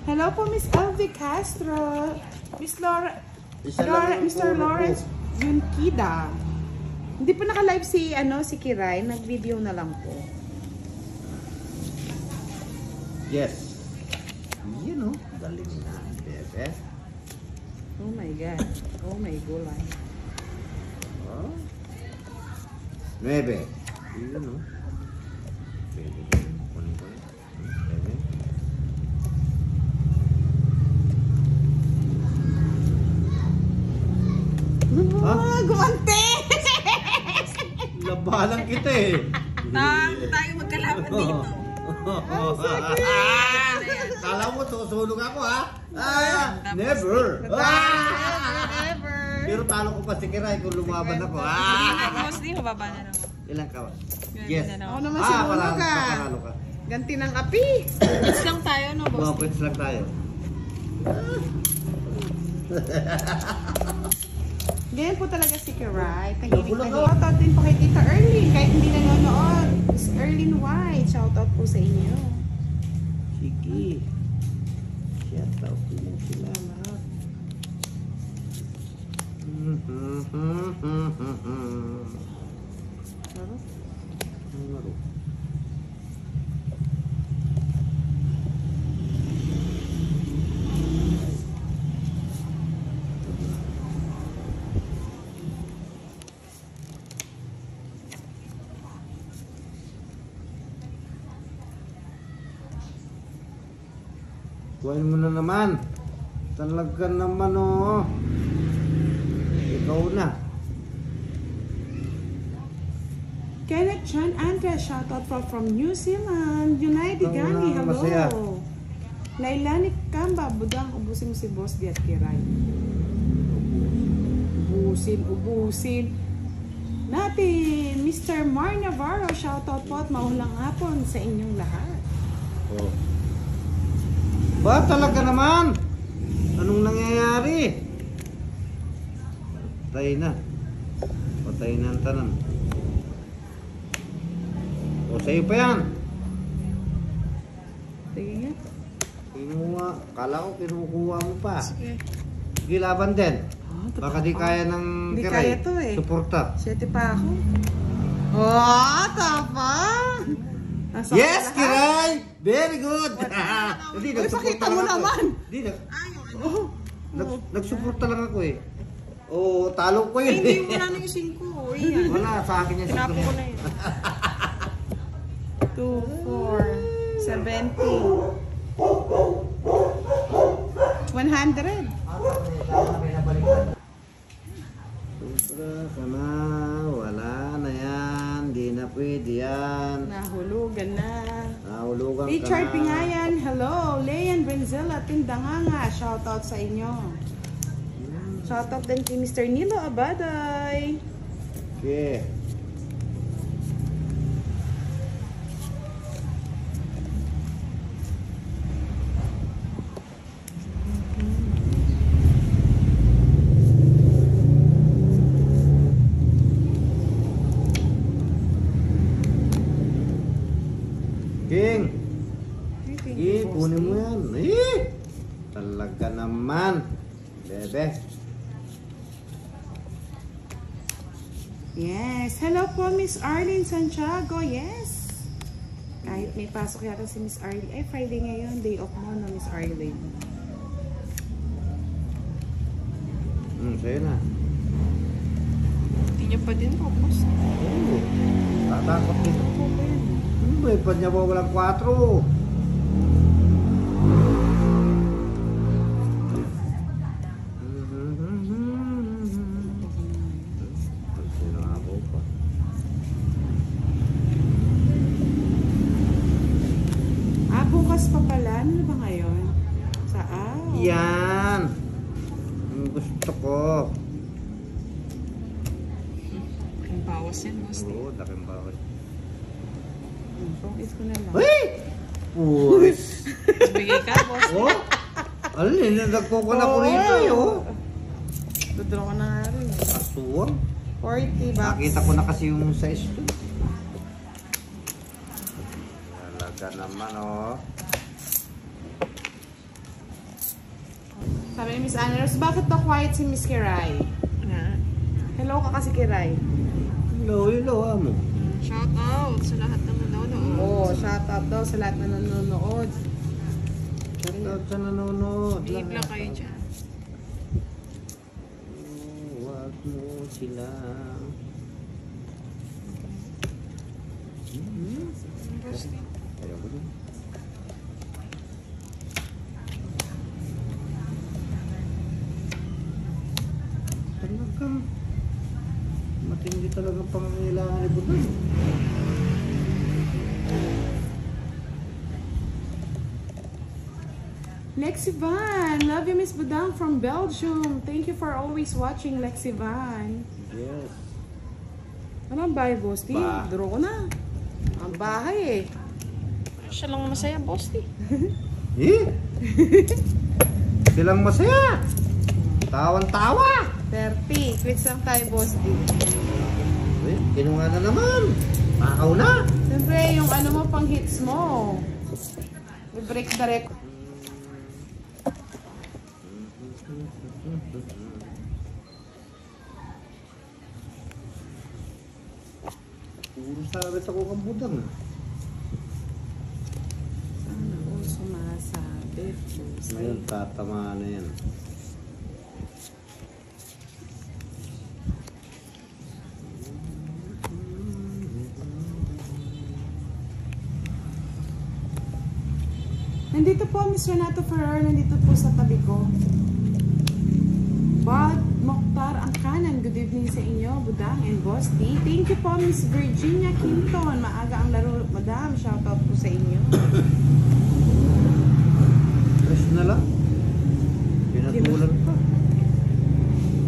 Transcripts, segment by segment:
Hello po, Miss Elvie Castro. Mr. Lawrence Yunkida. Hindi po naka-live si Kiray, nag-video na lang po. Yes. You know, galing na, bebe. Oh my God. Oh my gulay. Oh. 9. You know. Bebe. Bebe. Ah, gumante! Labanan kita eh. Tayo magkalaban dito. Kala mo susunog ako ha? Never. Never. Pero talo ko pa si Kiray kung lumaban ako. Tapos di mababa na naman. Ilang ka ba? Yes. Ako naman siguro ka. Ganti ng api. Pits lang tayo, no, boss? Mga pits lang tayo. Ganyan po talaga si Kiray. Shoutout din po kay Tita Erlyn. Kahit hindi nanonood. Miss Erlyn White. Shoutout po sa inyo. Sige. Shoutout po mo sila lahat. Laro. Kuhain mo na naman. Talaga naman oh. Ikaw na. Kenneth Chan Andres, shoutout from New Zealand. United Gani, hello. Masaya. Lailani Kamba, budang ubusin mo si Boss D at Kiray. Ubusin. Natin, Mr. Mar Navarro, shoutout po at maulang hapon sa inyong lahat. Oh. Ba talaga naman? Anong nangyayari? Patay na. Patay na ang tanan. O sa'yo pa yan. Sige nga. Kinuha. Kala ko kinukuha mo pa. Sige. Sige, laban din. Baka di kaya ng Di Kiray. kaya to eh. Suporta. 7 pa ako. Oh, tapang! Yes, Kiray! Very good! Hindi, Uy, pakita mo naman! Hindi, nagsuporta lang ako eh. Oo, talo ko yun Hindi mo na yung 5. Iyan. Wala, sa akin yung Tinapo ko na yun. 2, 4, 70. 100. Sobra ka na, wala na yan, di na pwede yan. Nahulugan na. Nahulugan ka na. Richard Pingayan, hello. Leyan Benzela, Tindanganga, shoutout sa inyo. Shoutout din kay Mr. Nilo Abaday. Okay. King, kunin mo yan. Talaga naman. Bebe. Yes. Hello po, Miss Arlene Santiago. Yes. Kahit may pasok yata si Miss Arlene. Ay, Friday ngayon. Day off mo na, Miss Arlene. Sa'yo na. Hindi niya pa din focus. Oo. Tatakot din ako. Ano ba? Ipad niya ba walang 4? Bukas pa pala. Ano ba ngayon? Saan? Yan. Ang gusto ko. Ang bawas yan, boss. Oo, laking bawas. Pang-is ko na lang. Uy! Puwis! Bigay ka, boss. Oh? Alin, nagkuko na po rito eh, oh. Dodraw ko na nga rin. Aswang. 40 bucks. Nakita ko na kasi yung size to. Talaga naman, oh. Sabi ni Miss Anna Rose, bakit daw quiet si Miss Kiray? Na. Hello ka kasi Kiray. Hello, amo. Shout out sa lahat ng nanonood. Oo, shout out daw sa lahat na nanonood. Shoutout sa nanonood. Bihib lang kayo dyan. Huwag mo sila. Bosti. Ayaw ko din. Talagang matindi talaga pangangailangan ni Budang. Lexi Van, love you Miss Budang from Belgium. Thank you for always watching Lexi Van. Yes. Ano ang bahay, Boss? Ba. Draw ko na. Ang bahay eh. Siya lang masaya, Bosti. Eh? Silang masaya. Tawan-tawa. 30. Clicks lang tayo, Boss. Eh, kinuha na naman. Makaw na. Siyempre, yung ano mo, pang hits mo. I-break the record. Puro sabit ako kang Budang. Sana all sumasabit. Boss. Ngayon, tatama na yan. Nandito po, Miss Renato Ferrer, nandito po sa tabi ko. Bad Mokhtar ang kanan. Good evening sa inyo, Budang and Boss D. Thank you po, Miss Virginia Quinton. Maaga ang laro, Madam. Shoutout po sa inyo. Fresh na lang. Pinatulan pa.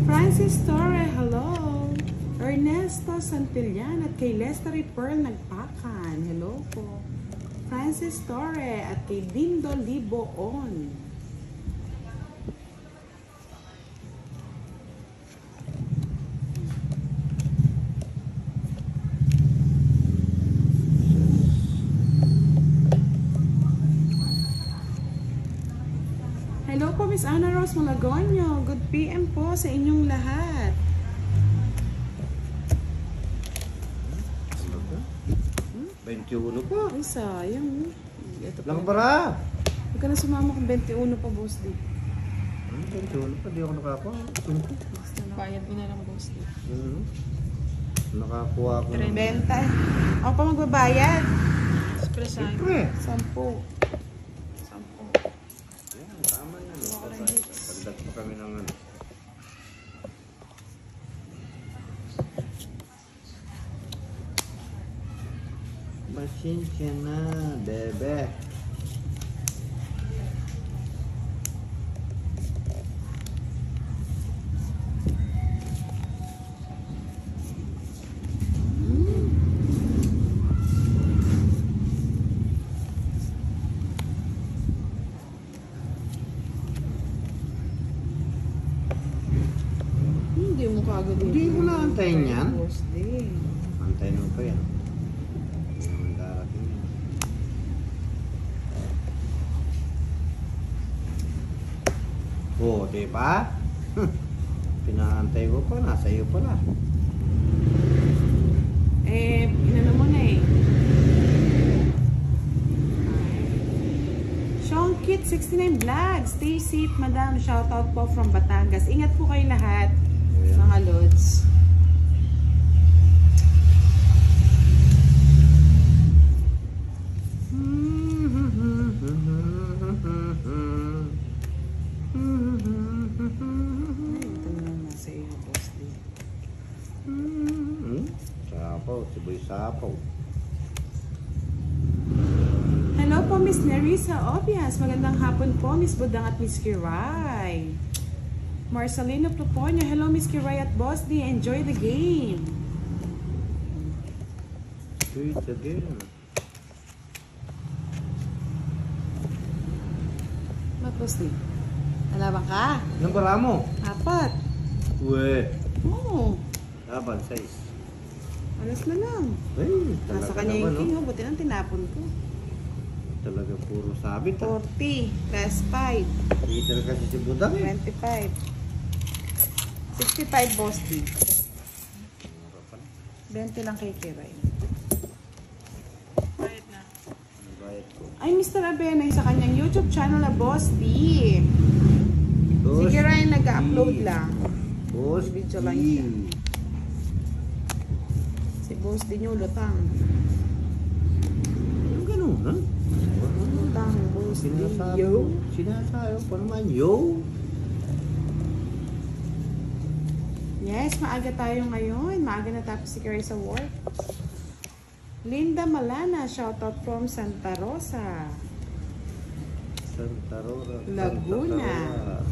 Francis Torre, hello. Ernesto Santillan at kay Lester Pearl Nagpakan. Hello po. Francis Torre at kay Dindo Liboon. Hello po, Miss Ana Rose Malagonyo. Good PM po sa inyong lahat. 21 pa. Ay, sayang. Ito Lang pa. para. Huwag ka na sumama kung 21 pa, Boss D. 21 pa. Di ako nakakuha. Bayad mo na lang, Bosti. Nakakuha ko. Trend. Benta. Ako pa magbabayad. Espresso. Siyempre. 10. Yan, tama yan. Pagdag pa kami ng ano. Pasensya na, bebe. Hindi mo kagad Hindi mo na antayin yan. Boss D. Antayin mo pa yan. Hindi naman darating yan. Oh, di ba? Pinaantay ko pa, nasa iyo pala. Inano mo na eh. Sean Kit 69 Vlog. Stay safe, Madam. Shoutout po from Batangas. Ingat po kayo lahat, mga lods. Ito na nasa iyo, Boss D. Sapaw, siboy sapaw. Hello po, Miss Nerissa Obias. Magandang hapon po, Miss Budang at Miss Kiray. Marcelino Pluponio. Hello, Miss Kiray at Boss D. Enjoy the game. Do it again. Ba't, Boss D? Nalaban ka? Ilang bara mo? 4. Uwe. Oo. Laban, 6. Alas na lang. Ay, Nasa talaga kanya yung naman, king, no? oh. Buti nang tinapon ko. talaga puro sabit. 40 plus 5. Peter kasi si Budang eh. 25. 65 boss D. 20 lang kay Kiray. Bayad na. Ano bayad ko? Ay, Mr. Abenay sa kanyang YouTube channel na Boss D. Si Boss Kiray nag-upload D. lang. Boss Video D. lang siya. Si Boss D nyo lutang. Yung ganun, ha? Lutang, Boss D. Sinasabi Yo. ko. Sinasabi ko pa naman, yo. Yes, maaga tayo ngayon. Maaga natapos si Kiray sa work. Linda Malana, shoutout from Santa Rosa. Santa Rosa. Laguna.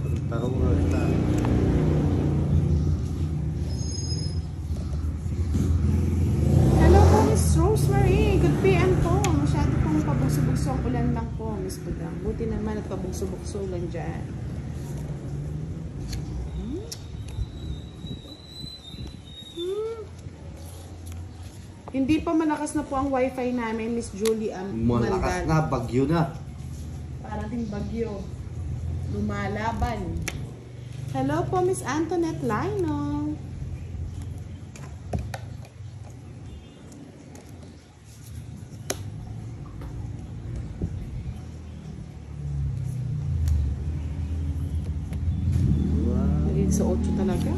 Santa Rosa. Hello po, Miss Rosemary. Good PM po. Masyado pong pabugso-bugso ang ulan lang po, Miss Budang. Buti naman at pabugso-bugso lang dyan. Hindi pa malakas na po ang wifi namin, Miss Julie. Malakas na, bagyo na. Parang din bagyo. Lumalaban. Hello po, Miss Antoinette Lino. Wow. Naging sa 8 talaga.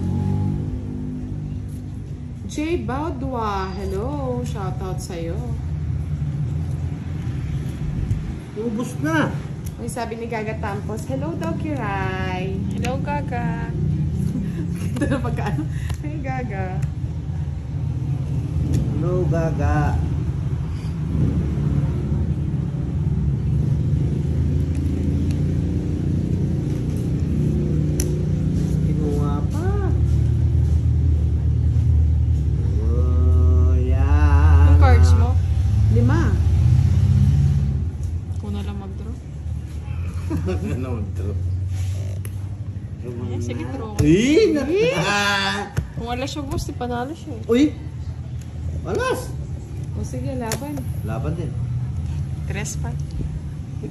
Jay Baudwa, hello. Shoutout sa'yo. Ubus na. May sabi ni Gaga Tampos, hello daw, Kiray. Hello, Gaga. Ito na pagkaano. Hey, Gaga. Hello, Gaga. Kinuha pa. Oh, yeah. Yung cards mo, 5. kung na lang mag-draw. Ano ito? Ayan, sige, draw. Kung alas yung boss, di panalo siya eh. Uy! Alas! O sige, laban. Laban din. 3-5.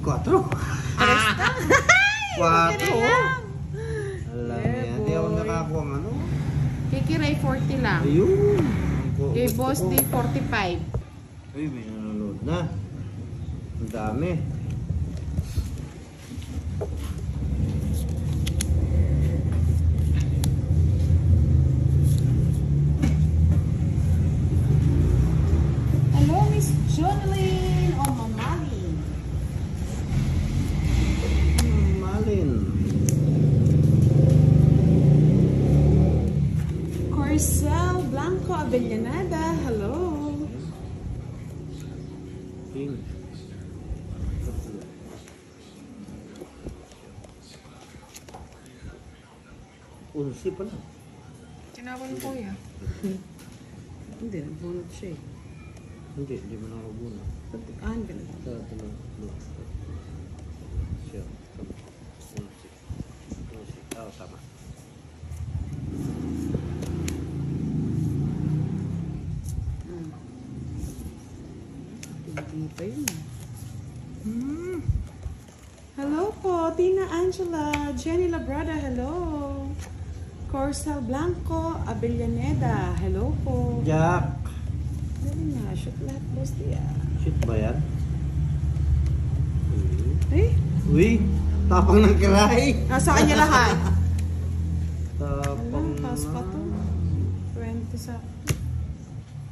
4. 4. Alam Yeah, yan. Hindi ako boy. nakakuha ng ano. Kay Kiray, 40 lang. Ayun. Kay Gusto Boss ko. D, 45. Uy, may nanonood na. Ang dami. Hello, Miss Jonalyn o Mamali. Malin. Corcel Blanco Avellaneda, hello. King. Unsi pala. Tinawal ko yan. Hindi, nagbunot siya eh. Hindi mo nakabuna. Patikaan ka na. Sa tulog. Siya. Unsi. Unsi. Oo, tama. Hindi pa yun. Hello po, Tina Angela, Jenny Labrada, hello. Corcel Blanco Avellaneda, hello po. Jack. Dali nga, shoot lahat boss diya. Shit ba yan? Eh, Uy, tapang ng kiray. nasa kanya lahat. Tapang Alam, taas pa to. 20 sa...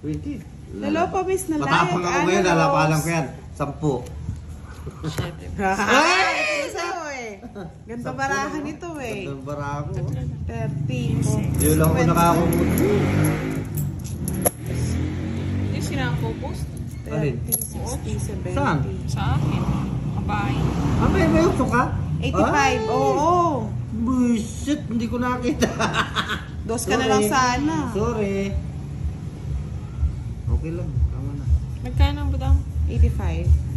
20. Hello po, Miss Nalayag. Matapang ako ngayon, lalapanan ko yan. 10. Ay! Ito sa'yo eh. Ganda barahan nito eh. Gandang barako. 30. Yun lang ako nakakamuti. Hindi sinako post 30. 30, 60, 70. Saan? sa akin. Kabahay. Ah, may uso ka? 85, oo. Bullshit, hindi ko nakita. Dos ka na lang sana. Sorry. Okay lang, tama na. Magkano ang budang? 85.